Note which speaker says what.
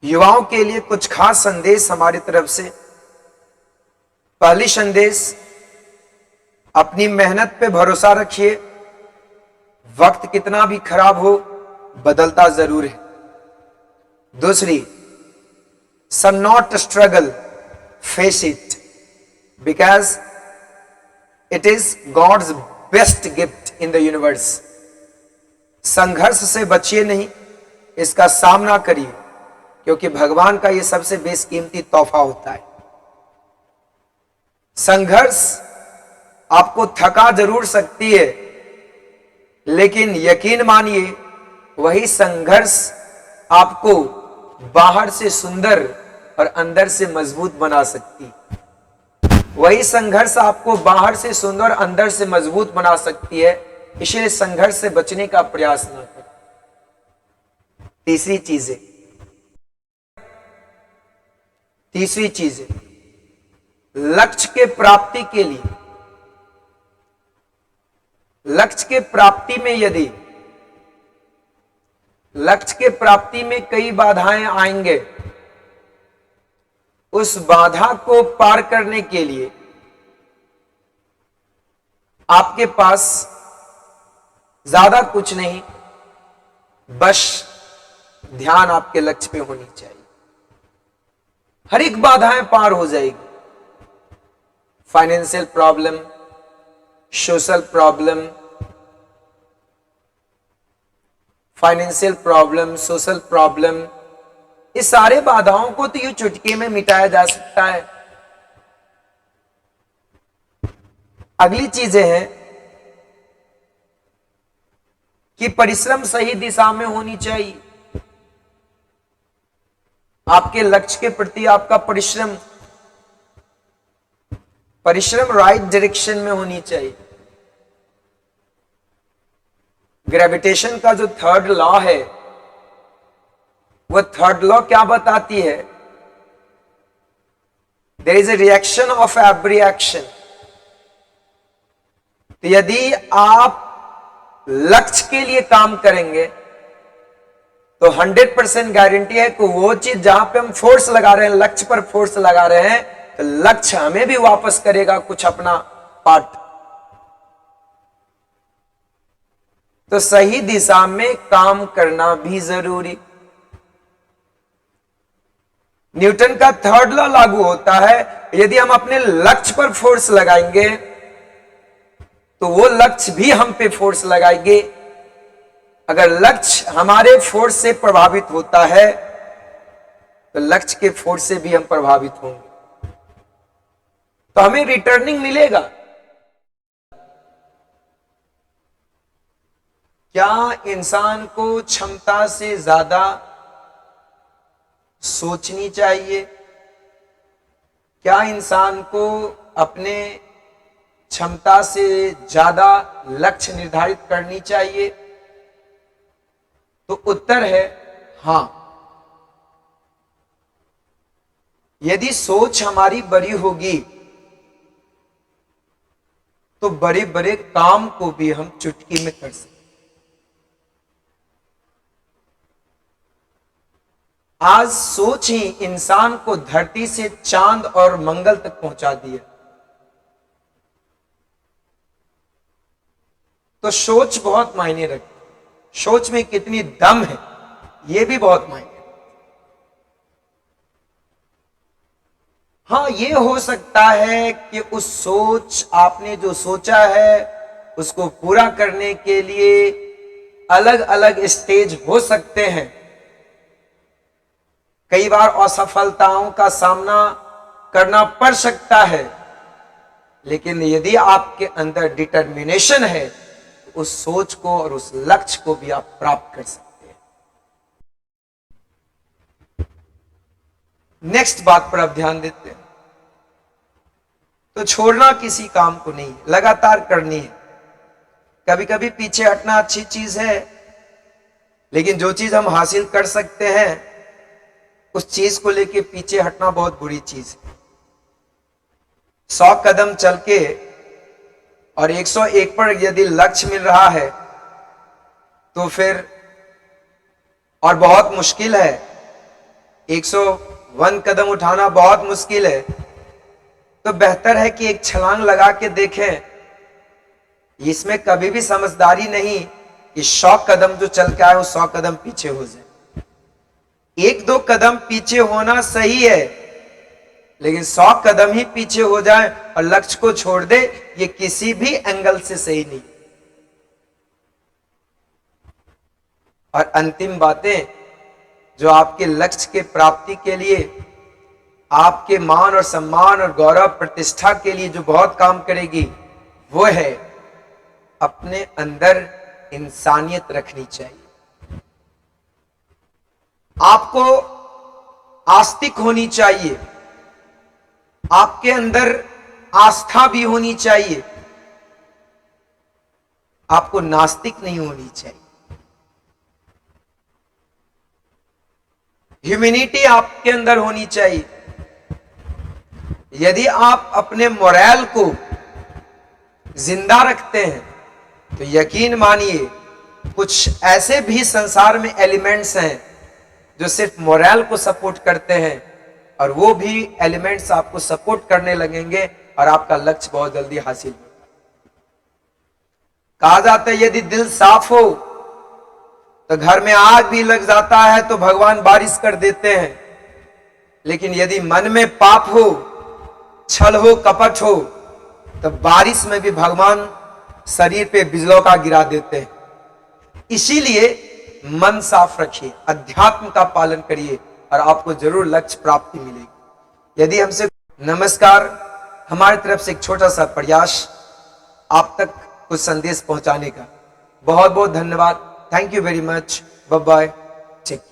Speaker 1: युवाओं के लिए कुछ खास संदेश हमारी तरफ से। पहली संदेश, अपनी मेहनत पे भरोसा रखिए। वक्त कितना भी खराब हो, बदलता जरूर है। दूसरी, some not struggle, face it, because it is God's best gift in the universe. संघर्ष से बचिए नहीं, इसका सामना करिए, क्योंकि भगवान का यह सबसे बेशकीमती तोहफा होता है। संघर्ष आपको थका जरूर सकती है, लेकिन यकीन मानिए वही संघर्ष आपको बाहर से सुंदर और अंदर से मजबूत बना सकती है। वही संघर्ष आपको बाहर से सुंदर, अंदर से मजबूत बना सकती है। इसलिए संघर्ष से बचने का प्रयास न करें। तीसरी चीज है, लक्ष्य के प्राप्ति के लिए, लक्ष्य के प्राप्ति में यदि लक्ष्य के प्राप्ति में कई बाधाएं आएंगे, उस बाधा को पार करने के लिए आपके पास ज्यादा कुछ नहीं, बस ध्यान आपके लक्ष्य पे होनी चाहिए। हर एक बाधाएं पार हो जाएगी। फाइनेंशियल प्रॉब्लम, सोशल प्रॉब्लम, इस सारे बाधाओं को तो ये चुटकी में मिटाया जा सकता है। अगली चीजें हैं कि परिश्रम सही दिशा में होनी चाहिए। आपके लक्ष्य के प्रति आपका परिश्रम राइट डायरेक्शन में होनी चाहिए। ग्रेविटेशन का जो थर्ड लॉ है, वह थर्ड लॉ क्या बताती है? There is a reaction of every action. तो यदि आप लक्ष्य के लिए काम करेंगे तो 100% गारंटी है कि वो चीज जहां पे हम फोर्स लगा रहे हैं, लक्ष्य पर फोर्स लगा रहे हैं, तो लक्ष्य हमें भी वापस करेगा कुछ अपना पार्ट। तो सही दिशा में काम करना भी जरूरी। न्यूटन का थर्ड लॉ लागू होता है। यदि हम अपने लक्ष्य पर फोर्स लगाएंगे तो वो लक्ष्य भी हम पे फोर्स लगाएंगे। अगर लक्ष्य हमारे फोर्स से प्रभावित होता है तो लक्ष्य के फोर्स से भी हम प्रभावित होंगे, तो हमें रिटर्निंग मिलेगा। क्या इंसान को क्षमता से ज्यादा सोचनी चाहिए? क्या इंसान को अपने क्षमता से ज्यादा लक्ष्य निर्धारित करनी चाहिए? तो उत्तर है हां। यदि सोच हमारी बड़ी होगी तो बड़े बड़े काम को भी हम चुटकी में कर सकते। आज सोच ही इंसान को धरती से चांद और मंगल तक पहुंचा दिया। तो सोच बहुत मायने रखती है। सोच में कितनी दम है, यह भी बहुत मायने। हां, यह हो सकता है कि उस सोच, आपने जो सोचा है उसको पूरा करने के लिए अलग अलग स्टेज हो सकते हैं। कई बार असफलताओं का सामना करना पड़ सकता है, लेकिन यदि आपके अंदर डिटर्मिनेशन है तो उस सोच को और उस लक्ष्य को भी आप प्राप्त कर सकते हैं। नेक्स्ट बात पर आप ध्यान देते हैं। तो छोड़ना किसी काम को नहीं, लगातार करनी है। कभी कभी पीछे हटना अच्छी चीज है, लेकिन जो चीज हम हासिल कर सकते हैं उस चीज को लेके पीछे हटना बहुत बुरी चीज है। 100 कदम चल के और 101 पर यदि लक्ष्य मिल रहा है तो फिर, और बहुत मुश्किल है, 101 कदम उठाना बहुत मुश्किल है, तो बेहतर है कि एक छलांग लगा के देखें। इसमें कभी भी समझदारी नहीं कि 100 कदम जो चल के आए वो 100 कदम पीछे हो जाए। 1-2 कदम पीछे होना सही है, लेकिन 100 कदम ही पीछे हो जाए और लक्ष्य को छोड़ दे, ये किसी भी एंगल से सही नहीं। और अंतिम बातें जो आपके लक्ष्य के प्राप्ति के लिए, आपके मान और सम्मान और गौरव प्रतिष्ठा के लिए जो बहुत काम करेगी, वो है अपने अंदर इंसानियत रखनी चाहिए। आपको आस्तिक होनी चाहिए, आपके अंदर आस्था भी होनी चाहिए, आपको नास्तिक नहीं होनी चाहिए। ह्यूमैनिटी आपके अंदर होनी चाहिए। यदि आप अपने मोरल को जिंदा रखते हैं तो यकीन मानिए कुछ ऐसे भी संसार में एलिमेंट्स हैं जो सिर्फ मोरल को सपोर्ट करते हैं, और वो भी एलिमेंट्स आपको सपोर्ट करने लगेंगे और आपका लक्ष्य बहुत जल्दी हासिल होगा। कहा जाता है यदि दिल साफ हो तो घर में आग भी लग जाता है तो भगवान बारिश कर देते हैं, लेकिन यदि मन में पाप हो, छल हो, कपट हो, तो बारिश में भी भगवान शरीर पे बिजलों का गिरा देते हैं। इसीलिए मन साफ रखिए, अध्यात्म का पालन करिए और आपको जरूर लक्ष्य प्राप्ति मिलेगी। यदि हमसे नमस्कार, हमारी तरफ से एक छोटा सा प्रयास आप तक कुछ संदेश पहुंचाने का। बहुत बहुत धन्यवाद। Thank you very much. Bye bye. Take care.